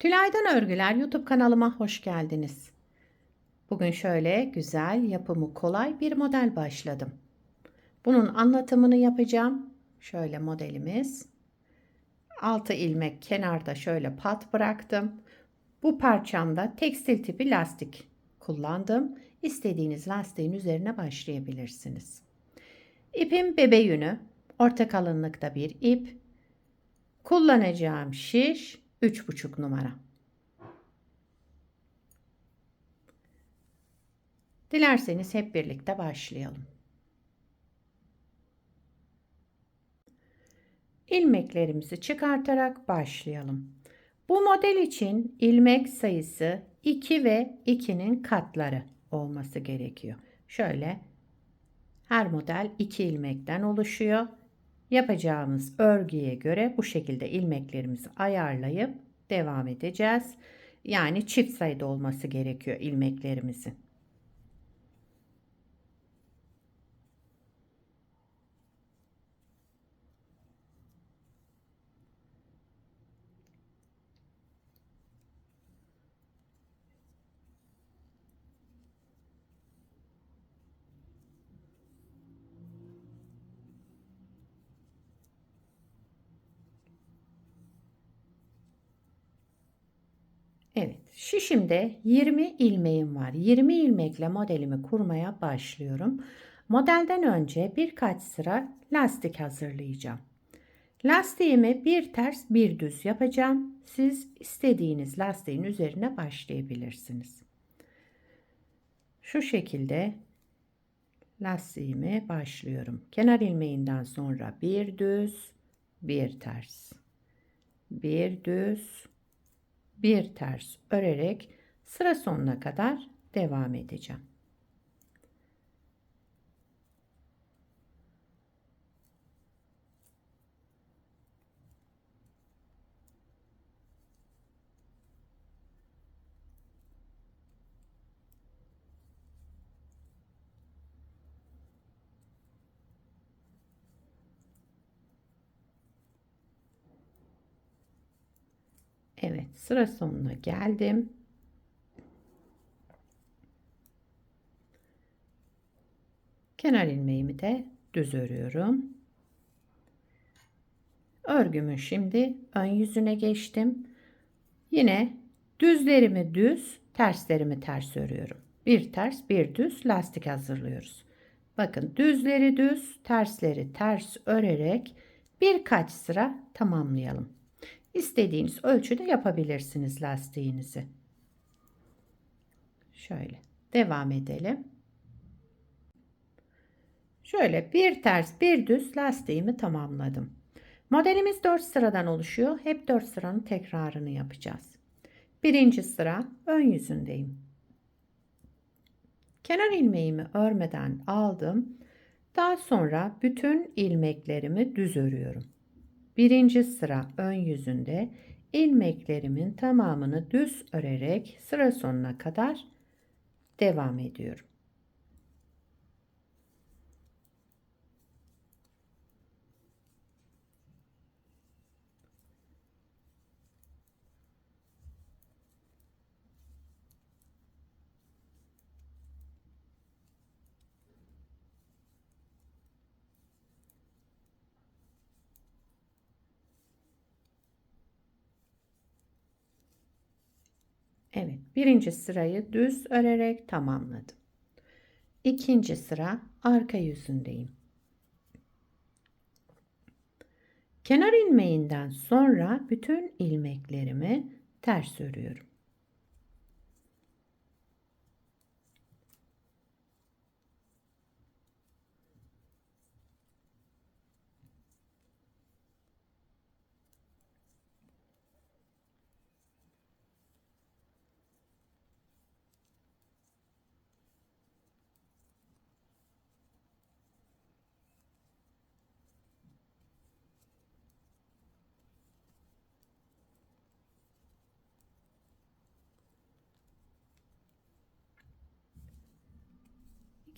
Tülay'dan Örgüler YouTube kanalıma hoş geldiniz. Bugün şöyle güzel, yapımı kolay bir model başladım. Bunun anlatımını yapacağım. Şöyle modelimiz. 6 ilmek kenarda şöyle pat bıraktım. Bu parçamda tekstil tipi lastik kullandım. İstediğiniz lastiğin üzerine başlayabilirsiniz. İpim bebe yünü. Orta kalınlıkta bir ip. Kullanacağım şiş 3,5 numara. Dilerseniz hep birlikte başlayalım. İlmeklerimizi çıkartarak başlayalım. Bu model için ilmek sayısı 2 ve 2'nin katları olması gerekiyor. Şöyle her model 2 ilmekten oluşuyor. Yapacağımız örgüye göre bu şekilde ilmeklerimizi ayarlayıp devam edeceğiz. Yani çift sayıda olması gerekiyor ilmeklerimizin. Evet, şişimde 20 ilmeğim var. 20 ilmekle modelimi kurmaya başlıyorum. Modelden önce birkaç sıra lastik hazırlayacağım. Lastiğimi bir ters bir düz yapacağım. Siz istediğiniz lastiğin üzerine başlayabilirsiniz. Şu şekilde lastiğimi başlıyorum. Kenar ilmeğinden sonra bir düz, bir ters, bir düz, bir ters örerek sıra sonuna kadar devam edeceğim. Evet, sıra sonuna geldim. Kenar ilmeğimi de düz örüyorum. Örgümün şimdi ön yüzüne geçtim. Yine düzlerimi düz, terslerimi ters örüyorum. Bir ters, bir düz lastik hazırlıyoruz. Bakın düzleri düz, tersleri ters örerek birkaç sıra tamamlayalım. İstediğiniz ölçüde yapabilirsiniz lastiğinizi. Şöyle devam edelim. Şöyle bir ters bir düz lastiğimi tamamladım. Modelimiz 4 sıradan oluşuyor. Hep 4 sıranın tekrarını yapacağız. Birinci sıra ön yüzündeyim. Kenar ilmeğimi örmeden aldım. Daha sonra bütün ilmeklerimi düz örüyorum. Birinci sıra ön yüzünde ilmeklerimin tamamını düz örerek sıra sonuna kadar devam ediyorum. Evet, birinci sırayı düz örerek tamamladım. İkinci sıra arka yüzündeyim. Kenar ilmeğinden sonra bütün ilmeklerimi ters örüyorum.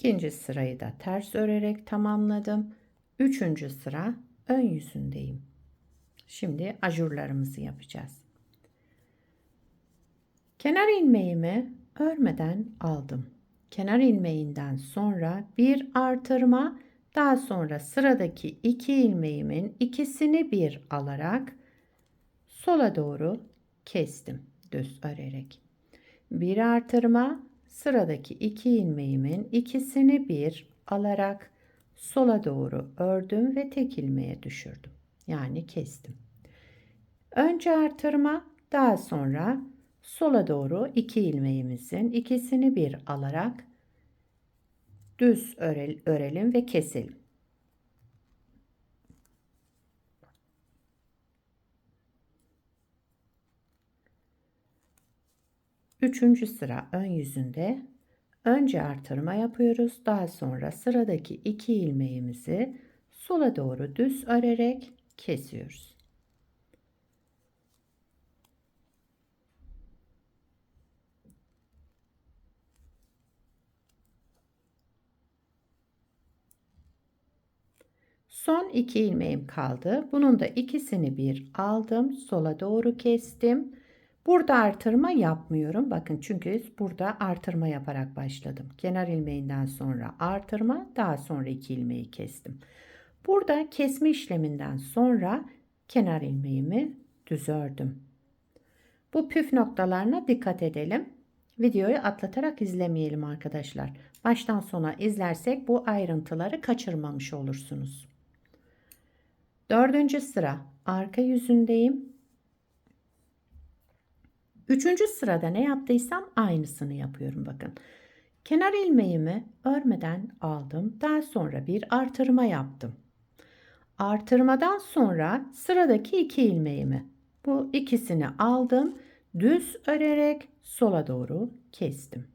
İkinci sırayı da ters örerek tamamladım. Üçüncü sıra ön yüzündeyim. Şimdi ajurlarımızı yapacağız. Kenar ilmeğimi örmeden aldım. Kenar ilmeğinden sonra bir artırma, daha sonra sıradaki 2 ilmeğimin ikisini bir alarak sola doğru kestim düz örerek. Bir artırma, sıradaki 2 ilmeğimin ikisini bir alarak sola doğru ördüm ve tek ilmeğe düşürdüm. Yani kestim. Önce artırma, daha sonra sola doğru 2 ilmeğimizin ikisini bir alarak düz örelim ve keselim. Üçüncü sıra ön yüzünde önce artırma yapıyoruz. Daha sonra sıradaki 2 ilmeğimizi sola doğru düz örerek kesiyoruz. Son 2 ilmeğim kaldı. Bunun da ikisini bir aldım. Sola doğru kestim. Burada artırma yapmıyorum. Bakın çünkü burada artırma yaparak başladım. Kenar ilmeğinden sonra artırma, daha sonra 2 ilmeği kestim. Burada kesme işleminden sonra kenar ilmeğimi düz ördüm. Bu püf noktalarına dikkat edelim. Videoyu atlatarak izlemeyelim arkadaşlar. Baştan sona izlersek bu ayrıntıları kaçırmamış olursunuz. Dördüncü sıra arka yüzündeyim. Üçüncü sırada ne yaptıysam aynısını yapıyorum bakın. Kenar ilmeğimi örmeden aldım. Daha sonra bir artırma yaptım. Artırmadan sonra sıradaki 2 ilmeğimi, bu ikisini aldım. Düz örerek sola doğru kestim.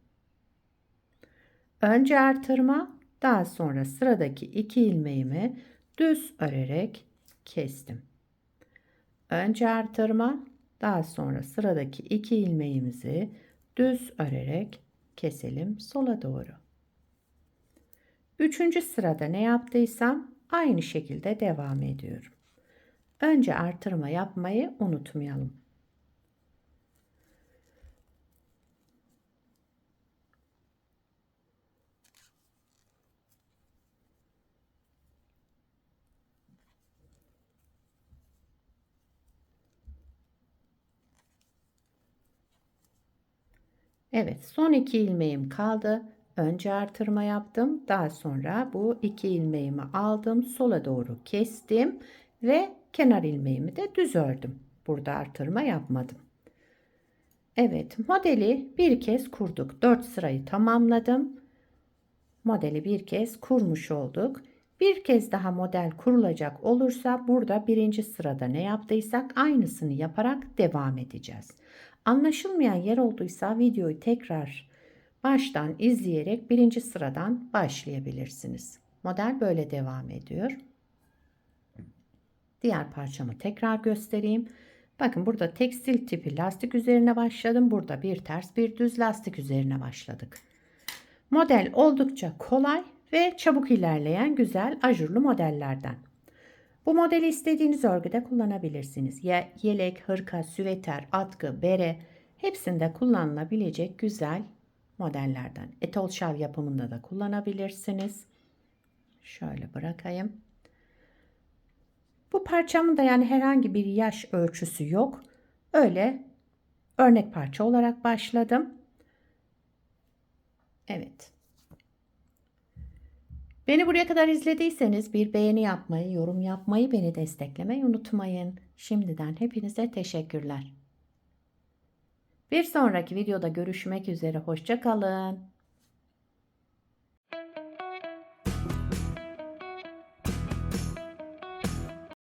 Önce artırma, daha sonra sıradaki 2 ilmeğimi düz örerek kestim. Önce artırma, daha sonra sıradaki 2 ilmeğimizi düz örerek keselim sola doğru. Üçüncü sırada ne yaptıysam aynı şekilde devam ediyorum. Önce artırma yapmayı unutmayalım. Evet, son 2 ilmeğim kaldı. Önce artırma yaptım. Daha sonra bu 2 ilmeğimi aldım. Sola doğru kestim ve kenar ilmeğimi de düz ördüm. Burada artırma yapmadım. Evet, modeli bir kez kurduk. 4 sırayı tamamladım. Modeli bir kez kurmuş olduk. Bir kez daha model kurulacak olursa burada birinci sırada ne yaptıysak aynısını yaparak devam edeceğiz. Anlaşılmayan yer olduysa videoyu tekrar baştan izleyerek birinci sıradan başlayabilirsiniz. Model böyle devam ediyor. Diğer parçamı tekrar göstereyim. Bakın burada tekstil tipi lastik üzerine başladım. Burada bir ters bir düz lastik üzerine başladık. Model oldukça kolay ve çabuk ilerleyen güzel ajurlu modellerden. Bu modeli istediğiniz örgüde kullanabilirsiniz. Yelek, hırka, süveter, atkı, bere hepsinde kullanılabilecek güzel modellerden. Etol şal yapımında da kullanabilirsiniz. Şöyle bırakayım. Bu parçamın da yani herhangi bir yaş ölçüsü yok. Öyle örnek parça olarak başladım. Evet. Beni buraya kadar izlediyseniz bir beğeni yapmayı, yorum yapmayı, beni desteklemeyi unutmayın. Şimdiden hepinize teşekkürler. Bir sonraki videoda görüşmek üzere. Hoşça kalın.